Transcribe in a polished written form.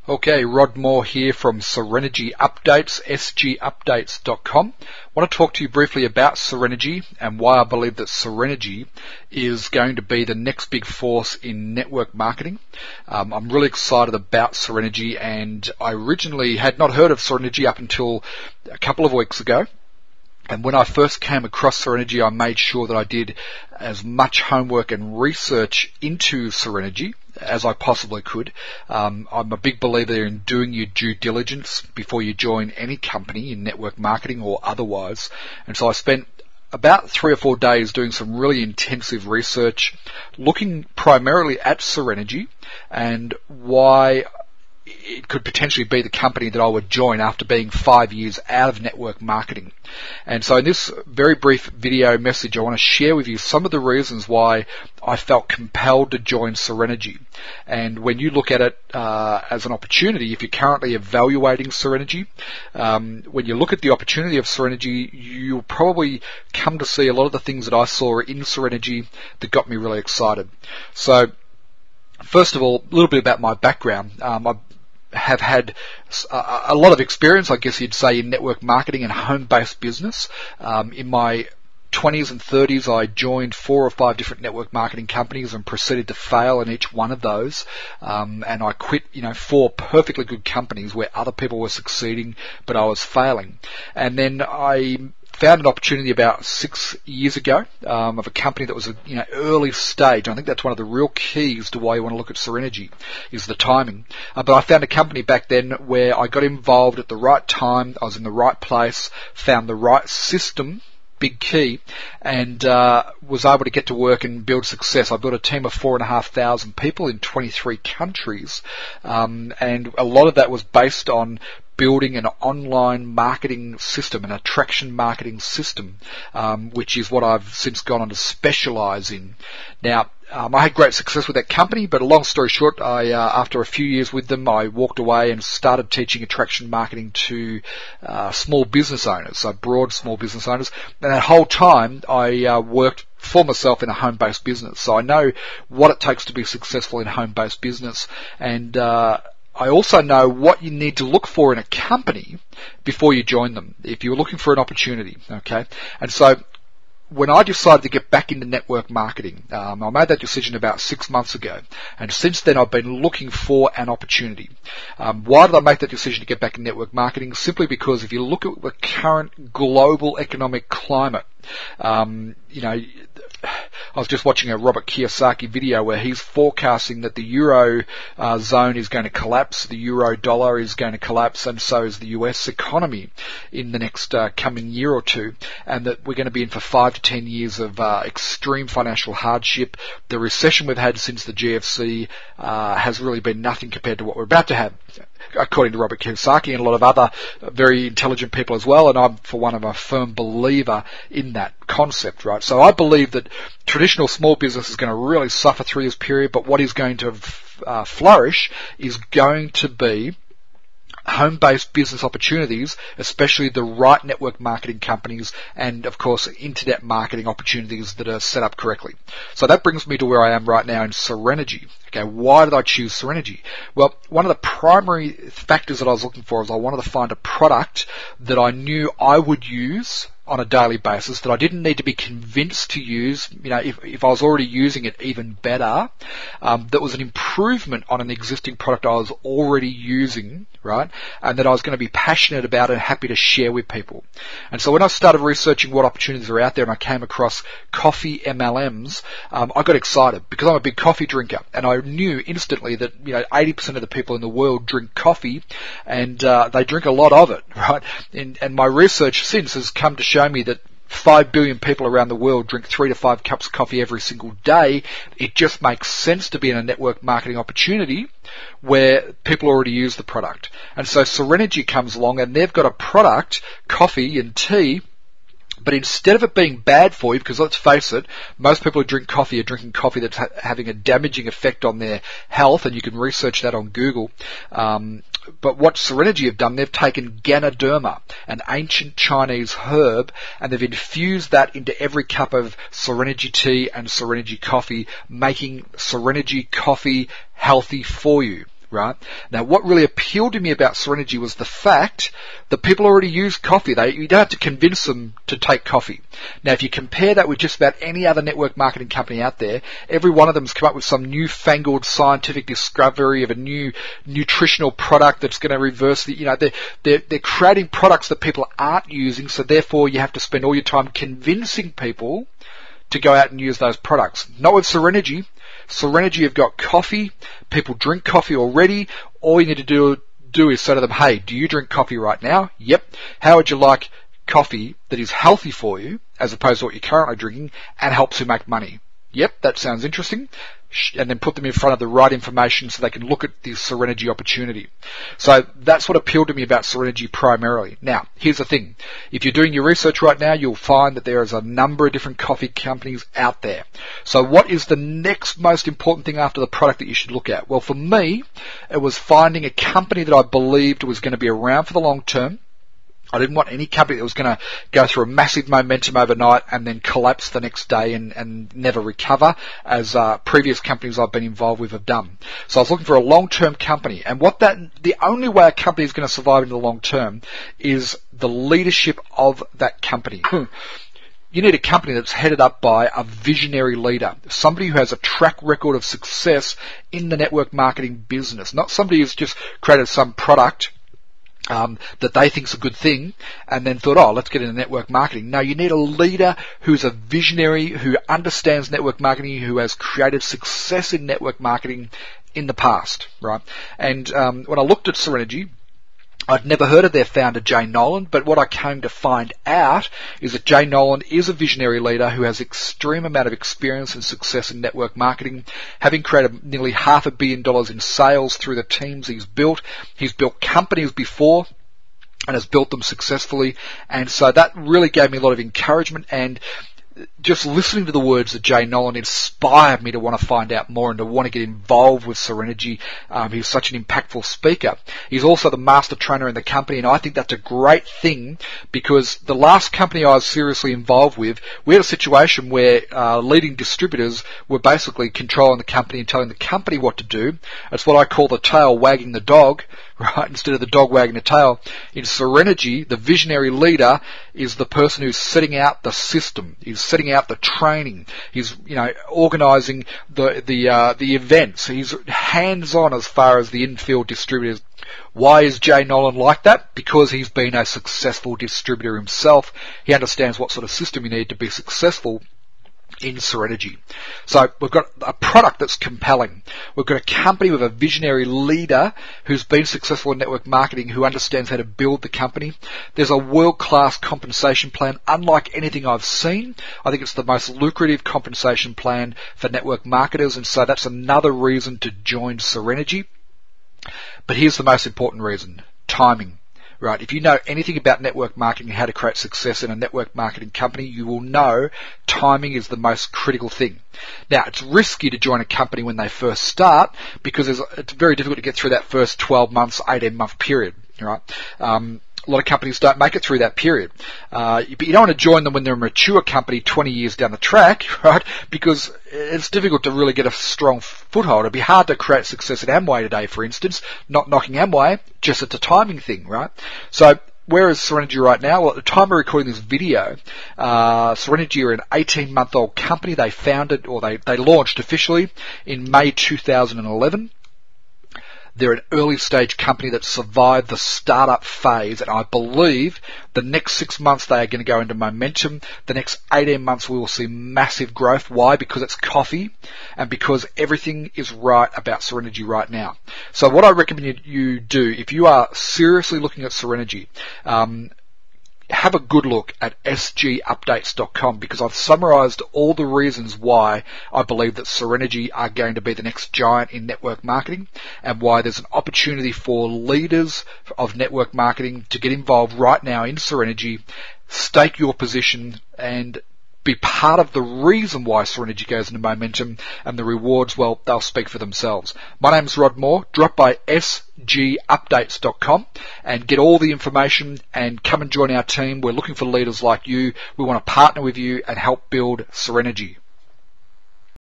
Okay, Rod Moore here from SereniGy Updates, sgupdates.com. I want to talk to you briefly about SereniGy and why I believe that SereniGy is going to be the next big force in network marketing. I'm really excited about SereniGy, and I originally had not heard of SereniGy up until a couple of weeks ago. And when I first came across SereniGy, I made sure that I did as much homework and research into SereniGy as I possibly could. I'm a big believer in doing your due diligence before you join any company in network marketing or otherwise. And so I spent about 3 or 4 days doing some really intensive research, looking primarily at SereniGy and why it could potentially be the company that I would join after being 5 years out of network marketing. And so in this very brief video message, I want to share with you some of the reasons why I felt compelled to join SereniGy. And when you look at it as an opportunity, if you're currently evaluating SereniGy, when you look at the opportunity of SereniGy, you'll probably come to see a lot of the things that I saw in SereniGy that got me really excited. So first of all, a little bit about my background. I have had a lot of experience, I guess you'd say, in network marketing and home-based business. In my 20s and 30s, I joined 4 or 5 different network marketing companies and proceeded to fail in each one of those. And I quit, 4 perfectly good companies where other people were succeeding, but I was failing. And then I found an opportunity about 6 years ago of a company that was early stage. I think that's one of the real keys to why you want to look at SereniGy is the timing. But I found a company back then where I got involved at the right time. I was in the right place, found the right system, big key, and was able to get to work and build success. I built a team of 4,500 people in 23 countries, and a lot of that was based on building an online marketing system, an attraction marketing system, which is what I've since gone on to specialize in. Now, I had great success with that company, but a long story short, after a few years with them, I walked away and started teaching attraction marketing to small business owners, so broad small business owners. And that whole time, I worked for myself in a home-based business. So I know what it takes to be successful in home-based business, and I also know what you need to look for in a company before you join them, if you're looking for an opportunity, okay? And so when I decided to get back into network marketing, I made that decision about 6 months ago, and since then I've been looking for an opportunity. Why did I make that decision to get back in network marketing? Simply because if you look at the current global economic climate, I was just watching a Robert Kiyosaki video where he's forecasting that the Euro zone is going to collapse, the Euro dollar is going to collapse, and so is the US economy in the next coming year or two, and that we're going to be in for 5 to 10 years of extreme financial hardship. The recession we've had since the GFC has really been nothing compared to what we're about to have, according to Robert Kiyosaki and a lot of other very intelligent people as well, and I'm, for one, a firm believer in that concept, right? So I believe that traditional small business is going to really suffer through this period, but what is going to flourish is going to be home-based business opportunities, especially the right network marketing companies, and of course internet marketing opportunities that are set up correctly. So that brings me to where I am right now in SereniGy. Okay, why did I choose SereniGy? Well, one of the primary factors that I was looking for is I wanted to find a product that I knew I would use on a daily basis, that I didn't need to be convinced to use, if I was already using it, even better, that was an improvement on an existing product I was already using, right, and that I was going to be passionate about and happy to share with people. And so when I started researching what opportunities are out there and I came across coffee MLMs, I got excited because I'm a big coffee drinker, and I knew instantly that 80% of the people in the world drink coffee, and they drink a lot of it, right? And my research since has come to show me that 5 billion people around the world drink 3 to 5 cups of coffee every single day. It just makes sense to be in a network marketing opportunity where people already use the product. And so SereniGy comes along and they've got a product, coffee and tea, but instead of it being bad for you, because let's face it, most people who drink coffee are drinking coffee that's having a damaging effect on their health, and you can research that on Google. But what SereniGy have done, they've taken Ganoderma, an ancient Chinese herb, and they've infused that into every cup of SereniGy tea and SereniGy coffee, making SereniGy coffee healthy for you. right? Now, what really appealed to me about SereniGy was the fact that people already use coffee. You don't have to convince them to take coffee. Now, if you compare that with just about any other network marketing company out there, every one of them's come up with some newfangled scientific discovery of a new nutritional product that's going to reverse they're creating products that people aren't using, so therefore you have to spend all your time convincing people to go out and use those products. Not with SereniGy. SereniGy have got coffee. People drink coffee already. All you need to do is say to them, hey, do you drink coffee right now? Yep. How would you like coffee that is healthy for you as opposed to what you're currently drinking and helps you make money? Yep, that sounds interesting. And then put them in front of the right information so they can look at the SereniGy opportunity. So that's what appealed to me about SereniGy primarily. Now, here's the thing. If you're doing your research right now, you'll find that there is a number of different coffee companies out there. So what is the next most important thing after the product that you should look at? Well, for me, it was finding a company that I believed was going to be around for the long term. I didn't want any company that was going to go through a massive momentum overnight and then collapse the next day and never recover, as previous companies I've been involved with have done. So I was looking for a long-term company, and the only way a company is going to survive in the long term is the leadership of that company. You need a company that's headed up by a visionary leader, somebody who has a track record of success in the network marketing business, not somebody who's just created some product that they think's a good thing and then thought, oh, let's get into network marketing. No, you need a leader who's a visionary, who understands network marketing, who has created success in network marketing in the past, right? And when I looked at SereniGy, I'd never heard of their founder, Jay Nolan, but what I came to find out is that Jay Nolan is a visionary leader who has extreme amount of experience and success in network marketing, having created nearly $500 million in sales through the teams he's built. He's built companies before and has built them successfully, and so that really gave me a lot of encouragement, and just listening to the words of Jay Nolan inspired me to want to find out more and to want to get involved with SereniGy. He's such an impactful speaker. He's also the master trainer in the company, and I think that's a great thing, because the last company I was seriously involved with, we had a situation where leading distributors were basically controlling the company and telling the company what to do. It's what I call the tail wagging the dog, right, instead of the dog wagging the tail. In SereniGy, the visionary leader is the person who's setting out the system. He's setting out the training. He's, organising the events. He's hands-on as far as the in-field distributors. Why is Jay Nolan like that? Because he's been a successful distributor himself. He understands what sort of system you need to be successful in SereniGy. So we've got a product that's compelling. We've got a company with a visionary leader who's been successful in network marketing, who understands how to build the company. There's a world-class compensation plan unlike anything I've seen. I think it's the most lucrative compensation plan for network marketers, and so that's another reason to join SereniGy. But here's the most important reason: timing. Right, if you know anything about network marketing and how to create success in a network marketing company, you will know timing is the most critical thing. Now, it's risky to join a company when they first start, because it's very difficult to get through that first 12 months, 18-month period, right? A lot of companies don't make it through that period. But you don't want to join them when they're a mature company 20 years down the track, right? Because it's difficult to really get a strong foothold. It'd be hard to create success at Amway today, for instance. Not knocking Amway, just it's a timing thing, right? So where is SereniGy right now? Well, at the time of recording this video, SereniGy are an 18-month-old company. They founded, or they launched officially in May 2011. They're an early stage company that survived the startup phase, and I believe the next 6 months they are going to go into momentum. The next 18 months we will see massive growth. Why? Because it's coffee, and because everything is right about SereniGy right now. So what I recommend you do, if you are seriously looking at SereniGy, have a good look at sgupdates.com, because I've summarized all the reasons why I believe that SereniGy are going to be the next giant in network marketing, and why there's an opportunity for leaders of network marketing to get involved right now in SereniGy, stake your position, and be part of the reason why SereniGy goes into momentum, and the rewards, well, they'll speak for themselves. My name's Rod Moore. Drop by sgupdates.com and get all the information and come and join our team. We're looking for leaders like you. We want to partner with you and help build SereniGy.